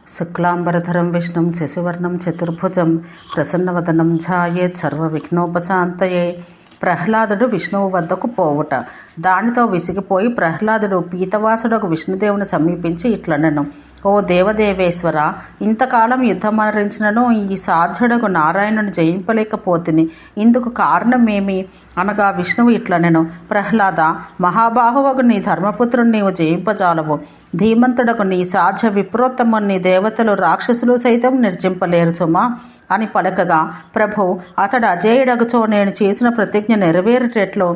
శుక్లాంబరధరం విష్ణుం శశివర్ణం చతుర్భుజం ప్రసన్నవదనం ఝాయేత్ సర్వవిఘ్నోపశాంతయే. ప్రహ్లాదుడు విష్ణువు వద్దకు పోవుట. దానితో విసిగిపోయి ప్రహ్లాదుడు పీతవాసుడకు విష్ణుదేవుని సమీపించి ఇట్లనెను: ఓ దేవదేవేశ్వర, ఇంతకాలం యుద్ధమరించినను ఈ సాధ్యుడకు నారాయణుని జయింపలేకపోతిని. ఇందుకు కారణమేమి అనగా విష్ణువు ఇట్లనెను: ప్రహ్లాద, మహాబాహువకు నీ ధర్మపుత్రుని నీవు జయింపజాలవు. ధీమంతుడకు నీ సాధ్య విప్రోత్తముని దేవతలు రాక్షసులు సైతం నిర్జింపలేరు సుమా అని పలకగా, ప్రభు, అతడు అజేయుడగుచో నేను చేసిన ప్రతిజ్ఞ నెరవేరేటట్లు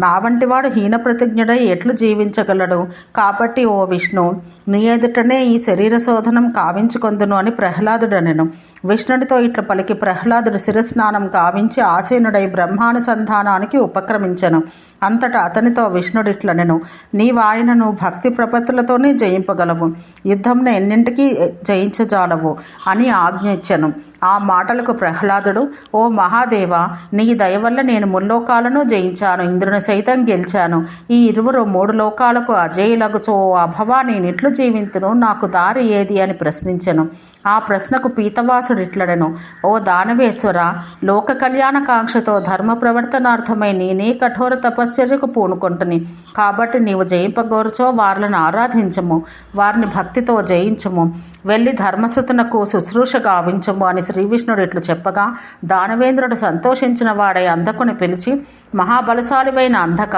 నా వంటివాడు హీన ప్రతిజ్ఞుడై ఎట్లు జీవించగలడు? కాబట్టి ఓ విష్ణు, నీ ఎదుటనే ఈ శరీర శోధనం కావించుకొందును అని ప్రహ్లాదుడనెను. విష్ణుడితో ఇట్ల పలికి ప్రహ్లాదుడు శిరస్నానం కావించి ఆసీనుడై బ్రహ్మానుసంధానానికి ఉపక్రమించెను. అంతటా అతనితో విష్ణుడిట్లనెను: నీవాయనను భక్తి ప్రపత్తులతోనే జయింపగలవు, యుద్ధంను ఎన్నింటికీ జయించజాలవు అని ఆజ్ఞ ఇచ్చెను. ఆ మాటలకు ప్రహ్లాదుడు, ఓ మహాదేవ, నీ దయవల్ల నేను ముల్లోకాలను జయించాను, ఇంద్రుని సైతం గెలిచాను. ఈ ఇరువురు 3 లోకాలకు అజేయులగుచో అభవా నేనిట్లు జీవింతును, నాకు దారి ఏది అని ప్రశ్నించెను. ఆ ప్రశ్నకు పీతవాసుడిట్లడెను: ఓ దానవేశ్వర, లోక కళ్యాణకాంక్షతో ధర్మ ప్రవర్తనార్థమై నేనే కఠోర తపశ్చర్యకు పూనుకొంటుని. కాబట్టి నీవు జయింపగోరుచో వారిని ఆరాధించము, వారిని భక్తితో జయించము, వెళ్ళి ధర్మసుతునకు శుశ్రూష గావించము అని శ్రీవిష్ణుడు ఇట్లు చెప్పగా, దానవేంద్రుడు సంతోషించిన వాడై అంధకుని పిలిచి, మహాబలశాలివైన అంధక,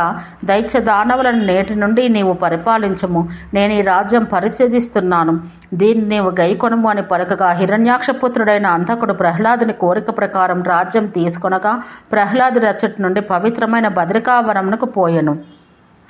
దైత్య దానవులను నేటి నుండి నీవు పరిపాలించము. నేను ఈ రాజ్యం పరిత్యజిస్తున్నాను, దీన్ని నీవు గైకొనము అని పలకగా, హిరణ్యాక్షపుత్రుడైన అంధకుడు ప్రహ్లాదుని కోరిక ప్రకారం రాజ్యం తీసుకొనగా ప్రహ్లాదుడి అచ్చటి నుండి పవిత్రమైన బద్రికావనమునకు పోయెను.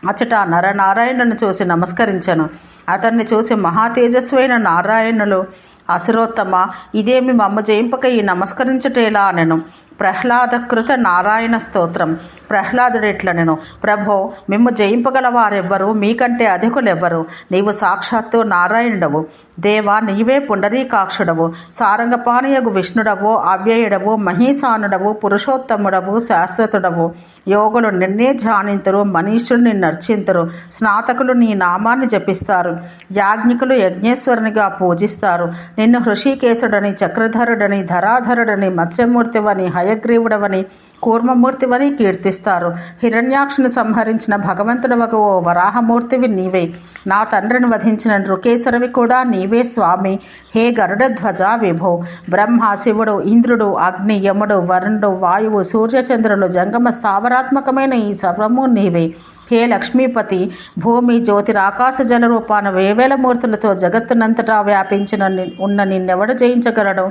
అచ్చట నరనారాయణుని చూసి నమస్కరించెను. అతన్ని చూసి మహాతేజస్వైన నారాయణులు, అసురోత్తమ, ఇదేమి మమ్మ జయింపక ఈ నమస్కరించుటేలా అనెను. ప్రహ్లాదకృత నారాయణ స్తోత్రం. ప్రహ్లాదుడిట్లనెను: ప్రభో, మిమ్ము జయింపగల వారెవ్వరు, మీకంటే అధికులెవ్వరు. నీవు సాక్షాత్తు నారాయణుడవు. దేవా, నీవే పుండరీకాక్షుడవు, సారంగపాణియగు విష్ణుడవు, అవ్యయుడవు, మహీసానుడవు, పురుషోత్తముడవు, శాశ్వతుడవు. యోగులు నిన్నే ధ్యానింతురు, మనీషులు నిన్నర్చింతురు, స్నాతకులు నీ నామాన్ని జపిస్తారు, యాజ్ఞికులు యజ్ఞేశ్వరునిగా పూజిస్తారు. నిన్ను హృషికేశుడని, చక్రధరుడని, ధరాధరుడని, మత్స్యమూర్తివని, హయగ్రీవుడవని, కూర్మమూర్తివని కీర్తిస్తారు. హిరణ్యాక్షుని సంహరించిన భగవంతుడవగు ఓ వరాహమూర్తివి నీవే. నా తండ్రిని వధించిన నృకేశ్వరవి కూడా నీవే స్వామి. హే గరుడధ్వజ విభో, బ్రహ్మ, శివుడు, ఇంద్రుడు, అగ్ని, యముడు, వరుణుడు, వాయువు, సూర్యచంద్రులు, జంగమ స్థావరాత్మకమైన ఈ సర్వము నీవే. హే లక్ష్మీపతి, భూమి, జ్యోతిరాకాశ జల రూపాన వేవేల మూర్తులతో జగత్తునంతటా వ్యాపించిన ఉన్న నిన్నెవడు జయించగలడు?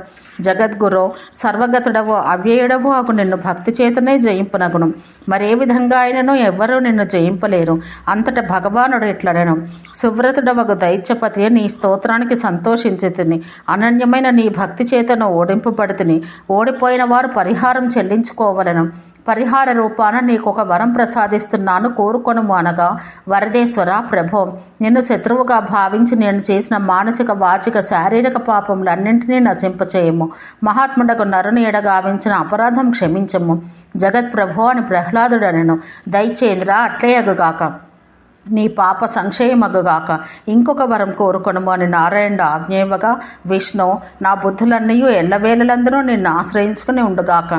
జగద్గురు, సర్వగతుడవు, అవ్యయుడవు అగు నిన్ను భక్తి చేతనే జయింపునగును. మరే విధంగా అయినను ఎవ్వరూ నిన్ను జయింపలేరు. అంతట భగవానుడు ఇట్లనెను: సువ్రతుడవగు దైత్యపతి, నీ స్తోత్రానికి సంతోషించితిని. అనన్యమైన నీ భక్తి చేతను ఓడింపబడితిని. ఓడిపోయిన వారు పరిహారం చెల్లించుకోవలను. పరిహార రూపాన నీకొక వరం ప్రసాదిస్తున్నాను, కోరుకొనుము అనగా, వరదేశ్వర, ప్రభో, నిన్ను శత్రువుగా భావించి నేను చేసిన మానసిక, వాచిక, శారీరక పాపములన్నింటినీ నశింపచేయము. మహాత్ముడకు నరుని ఎడగావించిన అపరాధం క్షమించము. జగత్ప్రభో అని ప్రహ్లాదుడనెను. దైత్యేంద్ర, అట్లేయగుగాక, నీ పాప సంక్షయమగుగాక. ఇంకొక వరం కోరుకొనుము అని నారాయణుడు ఆజ్ఞేయగా, విష్ణు, నా బుద్ధులన్నీ ఎల్లవేళలందరూ నిన్ను ఆశ్రయించుకుని ఉండుగాక.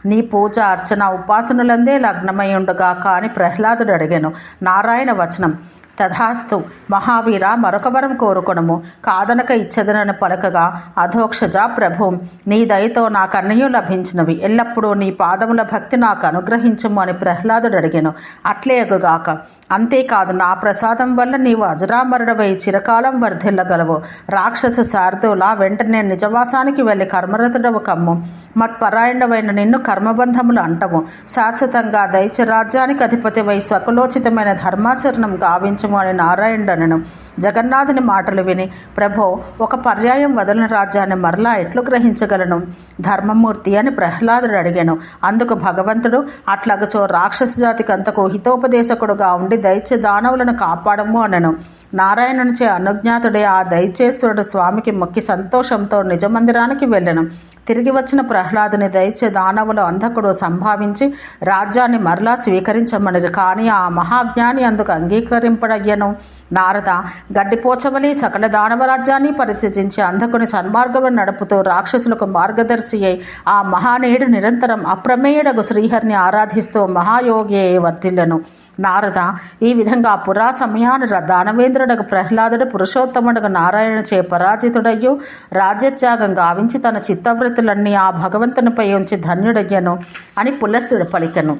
నీ పూజ, అర్చన, ఉపాసనలందే లగ్నమై ఉండుగాక అని ప్రహ్లాదుడు అడిగాను. నారాయణ వచనం: తథాస్తు మహావీర, మరొక వరం కోరుకొనుము. కాదనక ఇచ్చదనని పలకగా, అధోక్షజ, ప్రభు, నీ దయతో నాకన్నయూ లభించినవి. ఎల్లప్పుడూ నీ పాదముల భక్తి నాకు అనుగ్రహించము అని ప్రహ్లాదుడు అడిగాను. అట్లే ఎగుగాక. అంతేకాదు, నా ప్రసాదం వల్ల నీవు అజరామరుడవై చిరకాలం వర్ధిల్లగలవు. రాక్షస శార్దూల, వెంటనే నిజవాసానికి వెళ్ళి కర్మరతుడవు కమ్ము. మత్పరాయణవైన నిన్ను కర్మబంధములు అంటవు. శాశ్వతంగా దైత్య రాజ్యానికి అధిపతివై స్వకులోచితమైన ధర్మాచరణం గావించము అని నారాయణుడనెను. జగన్నాథుని మాటలు విని, ప్రభో, ఒక పర్యాయం వదలిన రాజ్యాన్ని మరలా ఎట్లు గ్రహించగలను? ధర్మమూర్తి అని ప్రహ్లాదుడు అడిగాను. అందుకు భగవంతుడు, అట్లగచో రాక్షస జాతికి అంతకు హితోపదేశకుడుగా ఉండి దైత్య దానవులను కాపాడము అనెను. నారాయణునిచే అనుజ్ఞాతుడే ఆ దైత్యేశ్వరుడు స్వామికి మొక్కి సంతోషంతో నిజమందిరానికి వెళ్ళెను. తిరిగి వచ్చిన ప్రహ్లాదుని దైత్య దానవులు అంధకుడు సంభావించి రాజ్యాన్ని మరలా స్వీకరించమనిది. కానీ ఆ మహాజ్ఞాని అందుకు అంగీకరింపడయ్యను. నారద, గడ్డిపోచవలి సకల దానవ రాజ్యాన్ని పరిత్యజించి అంధకుని సన్మార్గంలో నడుపుతూ రాక్షసులకు మార్గదర్శి అయి ఆ మహానీయుడు నిరంతరం అప్రమేయుడగు శ్రీహరిని ఆరాధిస్తూ మహాయోగి అయి వర్ధిల్లెను. నారద, ఈ విధంగా పురా సమయాన దానవేంద్రుడకు ప్రహ్లాదుడు పురుషోత్తముడకు నారాయణచే పరాజితుడయ్యు రాజ్యత్యాగం గావించి తన చిత్తవృత్తులన్నీ ఆ భగవంతునిపై ఉంచి ధన్యుడయ్యను అని పులస్సుడు పలికెను.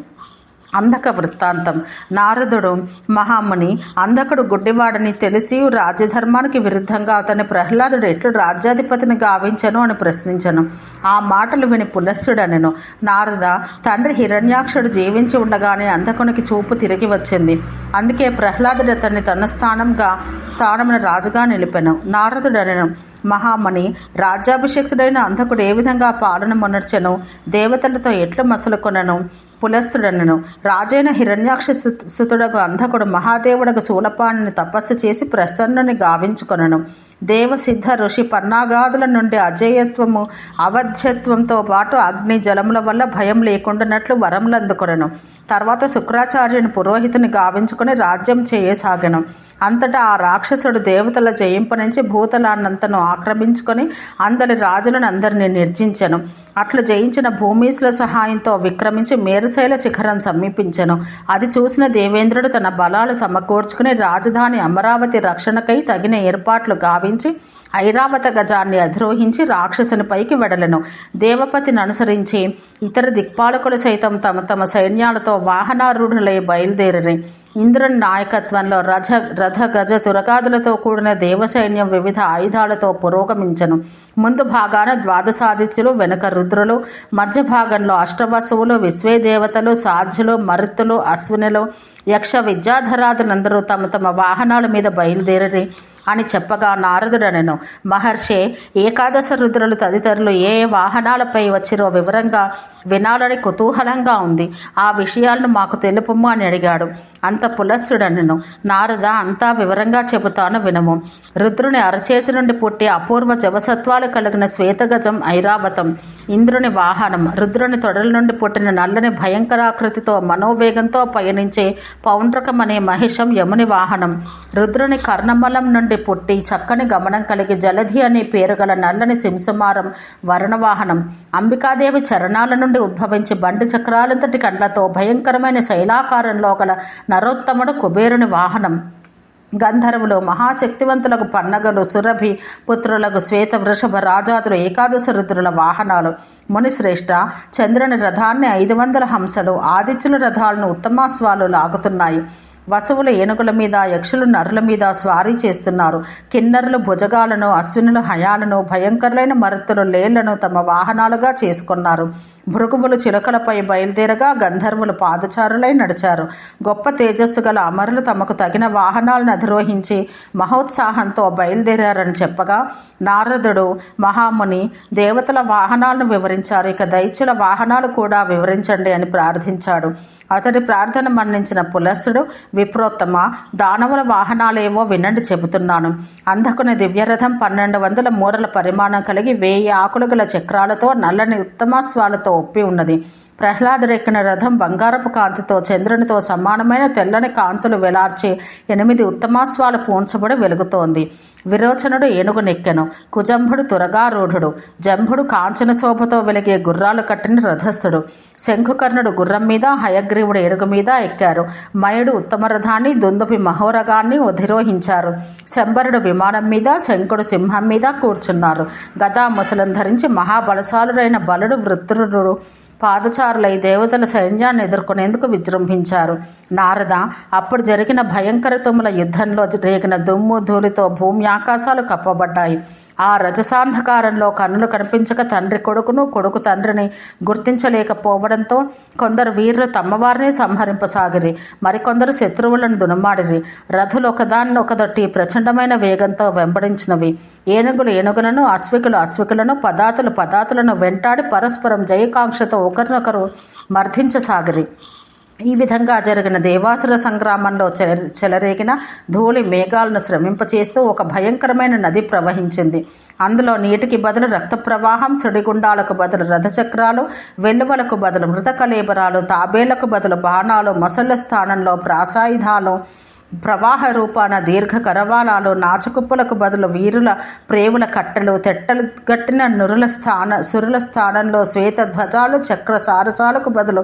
అంధక వృత్తాంతం. నారదుడు మహాముని అంధకుడు గుడ్డివాడని తెలిసి రాజ్యధర్మానికి విరుద్ధంగా అతని ప్రహ్లాదుడు ఎట్లు రాజ్యాధిపతిని గావించను అని ప్రశ్నించను. ఆ మాటలు విని పులస్సుడనెను, నారద, తండ్రి హిరణ్యాక్షుడు జీవించి ఉండగానే అంధకునికి చూపు తిరిగి వచ్చింది. అందుకే ప్రహ్లాదుడు అతన్ని తన స్థానమున రాజుగా నిలిపెను. నారదుడనెను, మహామణి, రాజ్యాభిషిక్తుడైన అంధకుడు ఏ విధంగా పాలన మొనర్చెను, దేవతలతో ఎట్లు మసలుకొనను? పులస్సుడనెను, రాజైన హిరణ్యాక్ష సుతుడకు అంధకుడు మహాదేవుడకు శూలపాణిని తపస్సు చేసి ప్రసన్నుని గావించుకొనను. దేవసిద్ధ ఋషి పన్నాగాదుల నుండి అజేయత్వము అవధ్యత్వంతో పాటు అగ్ని జలముల వల్ల భయం లేకుండానట్లు వరములు అందుకొనను. తర్వాత శుక్రాచార్యుని పురోహితుని గావించుకొని రాజ్యం చేయసాగెను. అంతటా ఆ రాక్షసుడు దేవతల జయింపనుంచి భూతలాన్నంతను ఆక్రమించుకొని అందరి రాజులను అందరినీ నిర్జించెను. అట్లు జయించిన భూమీసుల సహాయంతో విక్రమించి మేరుశైల శిఖరం సమీపించెను. అది చూసిన దేవేంద్రుడు తన బలాలు సమకూర్చుకుని రాజధాని అమరావతి రక్షణకై తగిన ఏర్పాట్లు గావించి ఐరావత గజాన్ని అధిరోహించి రాక్షసుని పైకి వెడలెను. దేవపతిని అనుసరించి ఇతర దిక్పాలకులు సైతం తమ తమ సైన్యాలతో వాహనారూఢులై బయలుదేరిరి. ఇంద్రుని నాయకత్వంలో రథ గజ తురగాదులతో కూడిన దేవసైన్యం వివిధ ఆయుధాలతో పురోగమించను. ముందు భాగాన ద్వాదశాదిత్యులు, వెనుక రుద్రులు, మధ్య భాగంలో అష్టవసువులు, విశ్వేదేవతలు, సాధ్యులు, మరుత్తులు, అశ్వినులు, యక్ష విద్యాధరాదులందరూ తమ తమ వాహనాల మీద బయలుదేరి అని చెప్పగా నారదుడనెను, మహర్షే, ఏకాదశ రుద్రులు తదితరులు ఏ వాహనాలపై వచ్చిరో వివరంగా వినాలని కుతూహలంగా ఉంది. ఆ విషయాలను మాకు తెలుపుము అని అడిగాడు. అంత పులస్సుడనెను, నారద, అంతా వివరంగా చెబుతాను వినము. రుద్రుని అరచేతి నుండి పుట్టి అపూర్వ జవసత్వాలు కలిగిన శ్వేతగజం ఐరావతం ఇంద్రుని వాహనం. రుద్రుని తొడల నుండి పుట్టిన నల్లని భయంకరాకృతితో మనోవేగంతో పయనించే పౌండ్రకం అనే మహిషం యముని వాహనం. రుద్రుని కర్ణమలం నుండి పుట్టి చక్కని గమనం కలిగి జలధి అనే పేరు గల నల్లని సింసుమారం వరుణవాహనం. అంబికాదేవి చరణాల నుండి ఉద్భవించి బండి చక్రాలంతటి కండ్లతో భయంకరమైన శైలాకారంలో గల నరోత్తముడు కుబేరుని వాహనం. గంధర్వులు, మహాశక్తివంతులకు పన్నగలు, సురభి పుత్రులకు శ్వేత వృషభ రాజాదులు ఏకాదశ రుద్రుల వాహనాలు. మునిశ్రేష్ఠ, చంద్రుని రథాన్ని 500 హంసలు, ఆదిత్యుల రథాలను ఉత్తమాశ్వాలు లాగుతున్నాయి. వసువులు ఏనుగుల మీద, యక్షులు నరుల మీద స్వారీ చేస్తున్నారు. కిన్నరులు భుజగాలను, అశ్వినులు హయాలను, భయంకరులైన మరుత్తులు లేళ్లను తమ వాహనాలుగా చేసుకున్నారు. భృగువులు చిలుకలపై బయలుదేరగా గంధర్వులు పాదచారులై నడిచారు. గొప్ప తేజస్సు గల అమరులు తమకు తగిన వాహనాలను అధిరోహించి మహోత్సాహంతో బయలుదేరారని చెప్పగా నారదుడు, మహాముని, దేవతల వాహనాలను వివరించారు. ఇక దైత్యుల వాహనాలు కూడా వివరించండి అని ప్రార్థించాడు. అతడి ప్రార్థన మన్నించిన పులస్సుడు, విప్రోత్తమ, దానవుల వాహనాలేవో వినండి చెబుతున్నాను. అంధకుని దివ్యరథం 1200 మూరల పరిమాణం కలిగి 1000 ఆకులు గల చక్రాలతో నల్లని ఉత్తమాశ్వాలతో ఒప్పి ఉన్నది. ప్రహ్లాదుడెక్కిన రథం బంగారపు కాంతితో చంద్రునితో సమానమైన తెల్లని కాంతులు వెలార్చి 8 ఉత్తమాశ్వాలు పూంచబడి వెలుగుతోంది. విరోచనుడు ఏనుగు నెక్కెను. కుజంభుడు తురగారూఢుడు. జంభుడు కాంచన శోభతో వెలిగే గుర్రాలు కట్టిన రథస్థుడు. శంఖుకర్ణుడు గుర్రం మీద, హయగ్రీవుడు ఏనుగు మీద ఎక్కారు. మయుడు ఉత్తమ రథాన్ని, దుందుభి మహోరగాన్ని అధిరోహించారు. శంబరుడు విమానం మీద, శంకుడు సింహం మీద కూర్చున్నారు. గదా ముసలం ధరించి మహాబలశాలుడైన బలుడు, వృత్రుడు పాదచారులై దేవతల సైన్యాన్ని ఎదుర్కొనేందుకు విజృంభించారు. నారద, అప్పుడు జరిగిన భయంకర తుముల యుద్ధంలో రేగిన దుమ్ము ధూళితో భూమి ఆకాశాలు కప్పబడ్డాయి. ఆ రజసాంధకారంలో కన్నులు కనిపించక తండ్రి కొడుకును, కొడుకు తండ్రిని గుర్తించలేకపోవడంతో కొందరు వీరులు తమ్మవారిని సంహరింపసాగిరి. మరికొందరు శత్రువులను దునుమాడిరి. రథులు ఒకదాన్నొకదొట్టి ప్రచండమైన వేగంతో వెంబడించినవి. ఏనుగులు ఏనుగులను, అశ్వికులు అశ్వికులను, పదాతులను వెంటాడి పరస్పరం జయకాంక్షతో ఒకరినొకరు మర్దించసాగిరి. ఈ విధంగా జరిగిన దేవాసుర సంగ్రామంలో చెలరేగిన ధూళి మేఘాలను శ్రమింపచేస్తూ ఒక భయంకరమైన నది ప్రవహించింది. అందులో నీటికి బదులు రక్త ప్రవాహం, సుడిగుండాలకు బదులు రథచక్రాలు, వెల్లువలకు బదులు మృత కళేబరాలు, తాబేళ్లకు బదులు బాణాలు, మొసళ్ల స్థానంలో ప్రాసాయుధాలు, ప్రవాహ రూపాన దీర్ఘ కరవాలాలు, నాచకుప్పలకు బదులు వీరుల ప్రేవుల కట్టెలు, తెట్టలు గట్టిన సురుల స్థానంలో శ్వేత ధ్వజాలు, చక్ర సారసాలకు బదులు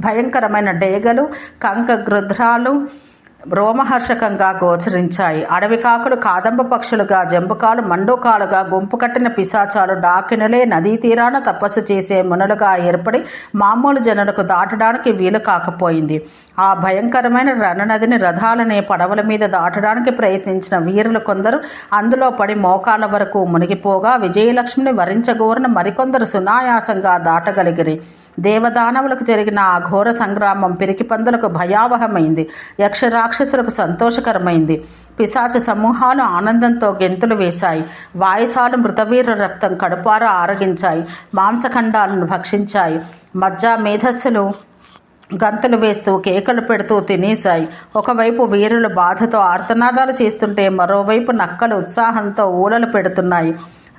భయంకరమైన డేగలు, కంక గృధ్రాలు రోమహర్షకంగా గోచరించాయి. అడవి కాకులు కాదంబ పక్షులుగా, జంబుకాలు మండూకాలుగా, గుంపు కట్టిన పిశాచాలు డాకినలే నదీ తీరాన తపస్సు చేసే మునులుగా ఏర్పడి మామూలు జనులకు దాటడానికి వీలు కాకపోయింది. ఆ భయంకరమైన రణనదిని రథాలనే పడవల మీద దాటడానికి ప్రయత్నించిన వీరులు కొందరు అందులో పడి మోకాళ్ళ వరకు మునిగిపోగా విజయలక్ష్మిని వరించగోరిన మరికొందరు సునాయాసంగా దాటగలిగిరి. దేవదానవులకు జరిగిన ఆ ఘోర సంగ్రామం పిరికి పందులకు భయావహమైంది, యక్ష రాక్షసులకు సంతోషకరమైంది. పిశాచ సమూహాలు ఆనందంతో గెంతులు వేశాయి. వాయుసాలు మృతవీర రక్తం కడుపారా ఆరగించాయి, మాంసఖండాలను భక్షించాయి. మజ్జా మేధస్సులు గంతులు వేస్తూ కేకలు పెడుతూ తినేశాయి. ఒకవైపు వీరులు బాధతో ఆర్తనాదాలు చేస్తుంటే మరోవైపు నక్కలు ఉత్సాహంతో ఊలలు పెడుతున్నాయి.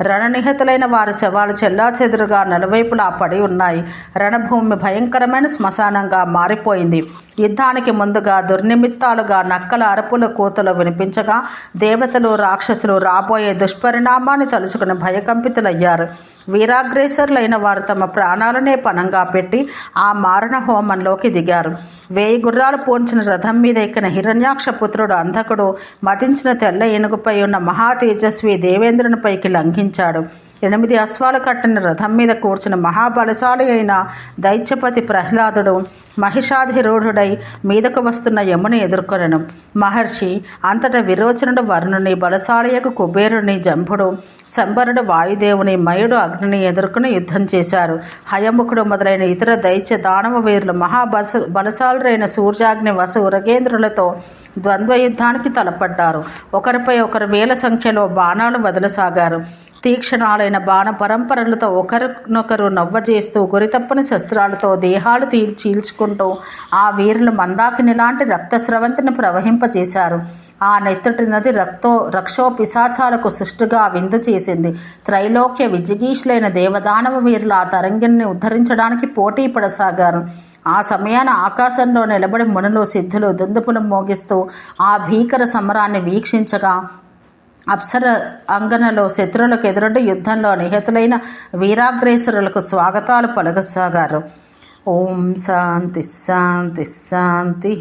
రణనిహతులైన వారి శవాలు చెల్లాచెదురుగా నలువైపులా పడి ఉన్నాయి. రణభూమి భయంకరమైన శ్మశానంగా మారిపోయింది. యుద్ధానికి ముందుగా దుర్నిమిత్తాలుగా నక్కల అరుపుల కూతలు వినిపించగా దేవతలు, రాక్షసులు రాబోయే దుష్పరిణామాన్ని తలుచుకుని భయకంపితులయ్యారు. వీరాగ్రేసరులైన వారు తమ ప్రాణాలనే పణంగా పెట్టి ఆ మారణ హోమంలోకి దిగారు. 1000 గుర్రాలు పోంచిన రథం మీద ఎక్కిన హిరణ్యాక్ష పుత్రుడు అంధకుడు మతించిన తెల్ల ఏనుగుపై ఉన్న మహాతేజస్వి దేవేంద్రునిపైకి లంఘించాడు. 8 అశ్వాలు కట్టిన రథం మీద కూర్చున్న మహాబలశాలి అయిన దైత్యపతి ప్రహ్లాదుడు మహిషాధిరూఢుడై మీదకు వస్తున్న యముని ఎదుర్కొనెను. మహర్షి అంతటా విరోచనుడు వరుణుని, బలశాలియకు కుబేరుని, జంభుడు శంబరుడు వాయుదేవుని, మయుడు అగ్నిని ఎదుర్కొని యుద్ధం చేశారు. హయముఖుడు మొదలైన ఇతర దైత్య దానవ వీరులు బలశాలురైన సూర్యాగ్ని, వసు, ఉరగేంద్రులతో ద్వంద్వ యుద్ధానికి తలపడ్డారు. ఒకరిపై ఒకరు వేల సంఖ్యలో బాణాలు వదలసాగారు. తీక్షణాలైన బాణ పరంపరలతో ఒకరినొకరు నవ్వజేస్తూ గురితప్పని శస్త్రాలతో దేహాలు చీల్చుకుంటూ ఆ వీరులు మందాకిని లాంటి రక్తస్రవంతిని ప్రవహింపజేశారు. ఆ నెత్తటి నది రక్షో పిశాచాలకు సుష్టుగా విందు చేసింది. త్రైలోక్య విజిగీషులైన దేవదానవ వీరులు ఆ తరంగిని ఉద్ధరించడానికి పోటీ పడసాగారు. ఆ సమయాన ఆకాశంలో నిలబడి మునులు, సిద్ధులు దుందుపులు మోగిస్తూ ఆ భీకర సమరాన్ని వీక్షించగా అప్సర అంగనలో శత్రువులకు ఎదురొడ్డి యుద్ధంలో నిహతులైన వీరాగ్రేసరులకు స్వాగతాలు పలకసాగారు. ఓం శాంతి శాంతి శాంతి.